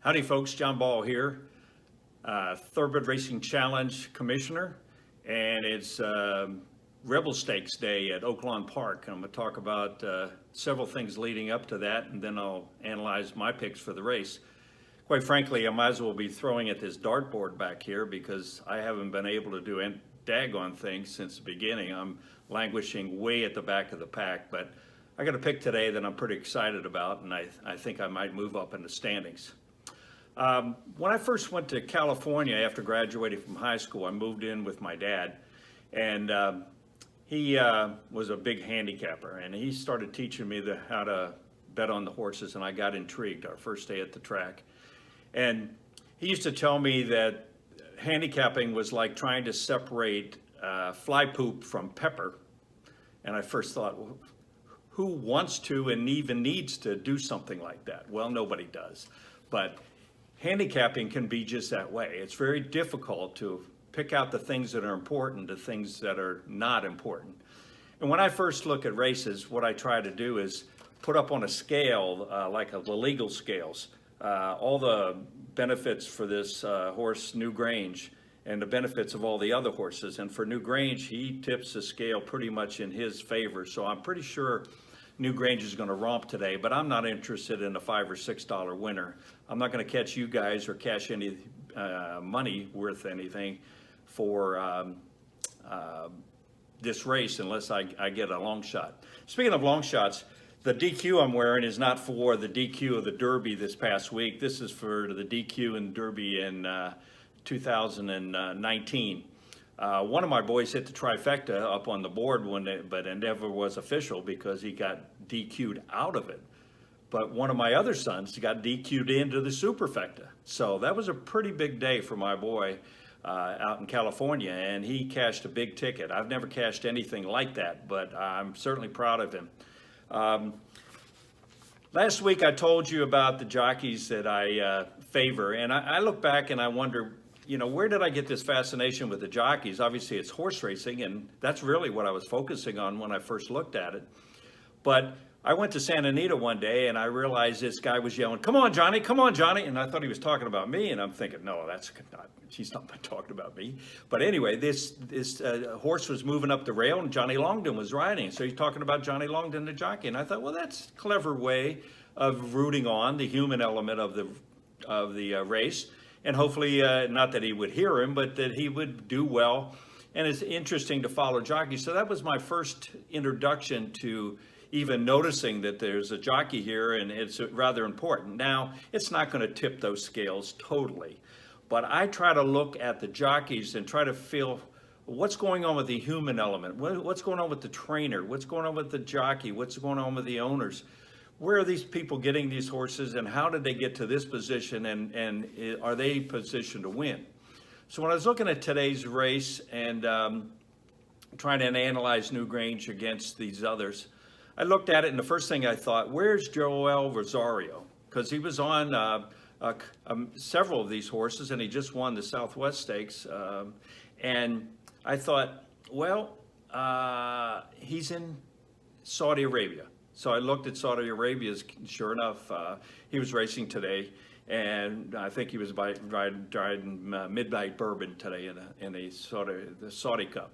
Howdy folks, John Ball here, Thoroughbred Racing Challenge Commissioner, and it's Rebel Stakes Day at Oaklawn Park. I'm going to talk about several things leading up to that, and then I'll analyze my picks for the race. Quite frankly, I might as well be throwing at this dartboard back here because I haven't been able to do any daggone things since the beginning. I'm languishing way at the back of the pack, but I got a pick today that I'm pretty excited about, and I think I might move up in the standings. When I first went to California after graduating from high school, I moved in with my dad, and he was a big handicapper, and he started teaching me how to bet on the horses, and I got intrigued our first day at the track. And he used to tell me that handicapping was like trying to separate fly poop from pepper, and I first thought, well, who wants to and even needs to do something like that? Well, nobody does, but handicapping can be just that way. It's very difficult to pick out the things that are important to things that are not important. And when I first look at races, what I try to do is put up on a scale, like the legal scales, all the benefits for this horse, New Grange, and the benefits of all the other horses. And for New Grange, he tips the scale pretty much in his favor. So I'm pretty sure New Grange is going to romp today, but I'm not interested in a $5 or $6 winner. I'm not going to catch you guys or cash any money worth anything for this race unless I get a long shot. Speaking of long shots, the DQ I'm wearing is not for the DQ of the Derby this past week. This is for the DQ in Derby in 2019. One of my boys hit the trifecta up on the board but it never was official because he got DQ'd out of it. But one of my other sons got DQ'd into the superfecta. So that was a pretty big day for my boy out in California, and he cashed a big ticket. I've never cashed anything like that, but I'm certainly proud of him. Last week I told you about the jockeys that I favor, and I look back and I wonder, where did I get this fascination with the jockeys? Obviously, it's horse racing, and that's really what I was focusing on when I first looked at it. But I went to Santa Anita one day, and I realized this guy was yelling, "Come on, Johnny, come on, Johnny." And I thought he was talking about me, and I'm thinking, no, he's not talking about me. But anyway, this horse was moving up the rail, and Johnny Longden was riding. So he's talking about Johnny Longden, the jockey. And I thought, well, that's a clever way of rooting on the human element of the race. And hopefully, not that he would hear him, but that he would do well. And it's interesting to follow jockeys. So that was my first introduction to even noticing that there's a jockey here, and it's rather important. Now, it's not going to tip those scales totally, but I try to look at the jockeys and try to feel what's going on with the human element, what's going on with the trainer, what's going on with the jockey, what's going on with the owners. Where are these people getting these horses, and how did they get to this position, and are they positioned to win? So when I was looking at today's race and trying to analyze New Grange against these others, I looked at it, and the first thing I thought, where's Joel Rosario? Because he was on several of these horses, and he just won the Southwest Stakes. And I thought, well, he's in Saudi Arabia. So I looked at Saudi Arabia's, sure enough, he was racing today, and I think he was riding Midnight Bourbon today in the Saudi Cup.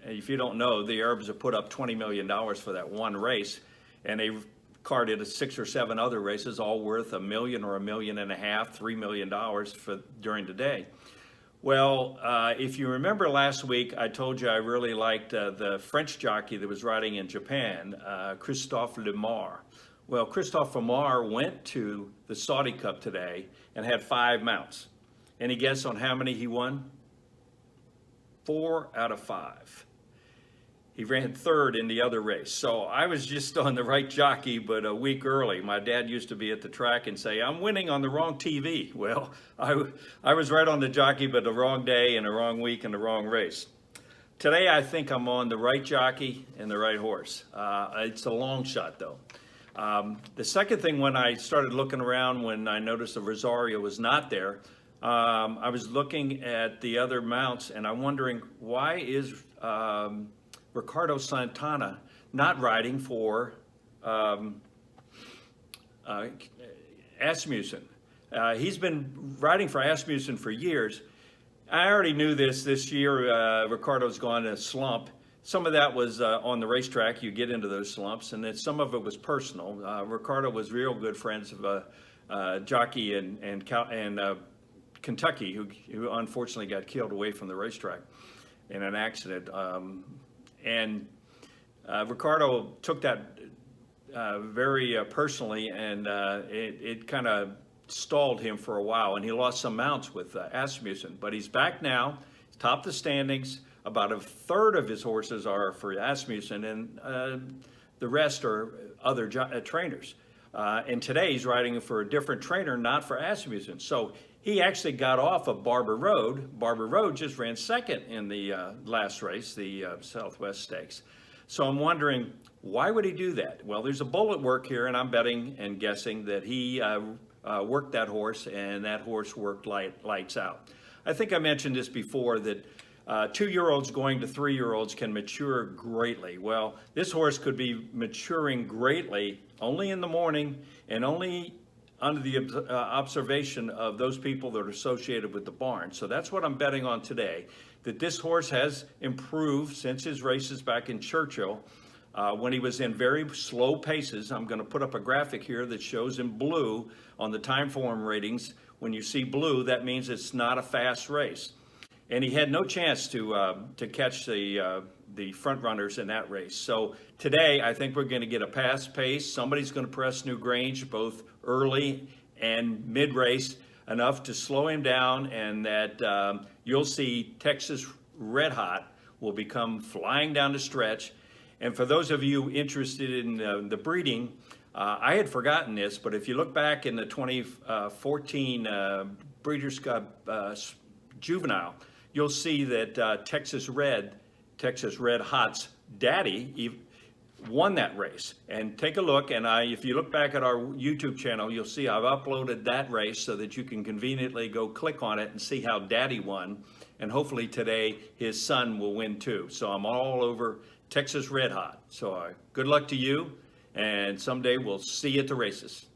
If you don't know, the Arabs have put up $20 million for that one race, and they've carded 6 or 7 other races, all worth $1 million or $1.5 million, $3 million during the day. Well, if you remember last week, I told you I really liked the French jockey that was riding in Japan, Christophe Lemar. Well, Christophe Lemar went to the Saudi Cup today and had 5 mounts. Any guess on how many he won? 4 out of 5. He ran third in the other race. So I was just on the right jockey, but a week early. My dad used to be at the track and say, I'm winning on the wrong TV. Well, I was right on the jockey, but the wrong day and the wrong week and the wrong race. Today, I think I'm on the right jockey and the right horse. It's a long shot, though. The second thing, when I started looking around, when I noticed that Rosario was not there, I was looking at the other mounts, and I'm wondering, why is Ricardo Santana not riding for Asmussen? He's been riding for Asmussen for years. I already knew this year. Ricardo's gone in a slump. Some of that was on the racetrack. You get into those slumps, and then some of it was personal. Ricardo was real good friends of a jockey in Kentucky who unfortunately got killed away from the racetrack in an accident. And Ricardo took that very personally, and it kind of stalled him for a while, and he lost some mounts with Asmussen. But he's back now. He's topped the standings. About a third of his horses are for Asmussen, and the rest are other trainers. And today he's riding for a different trainer, not for Asmussen. So he actually got off of Barber Road. Barber Road just ran second in the last race, the Southwest Stakes. So I'm wondering, why would he do that? Well, there's a bullet work here, and I'm betting and guessing that he worked that horse, and that horse worked lights out. I think I mentioned this before, that 2-year-olds going to 3-year-olds can mature greatly. Well, this horse could be maturing greatly only in the morning and only under the observation of those people that are associated with the barn. So that's what I'm betting on today, that this horse has improved since his races back in Churchill when he was in very slow paces. I'm going to put up a graphic here that shows in blue on the time form ratings. When you see blue, that means it's not a fast race. And he had no chance to catch the front runners in that race. So today, I think we're going to get a fast pace. Somebody's going to press Newgrange both early and mid-race enough to slow him down, and that you'll see Texas Red Hot will become flying down the stretch. And for those of you interested in the breeding, I had forgotten this, but if you look back in the 2014 Breeders' Cup Juvenile, you'll see that Texas Red Hot's daddy won that race. And take a look, and if you look back at our YouTube channel, you'll see I've uploaded that race so that you can conveniently go click on it and see how daddy won. And hopefully today his son will win too. So I'm all over Texas Red Hot. So good luck to you, and someday we'll see you at the races.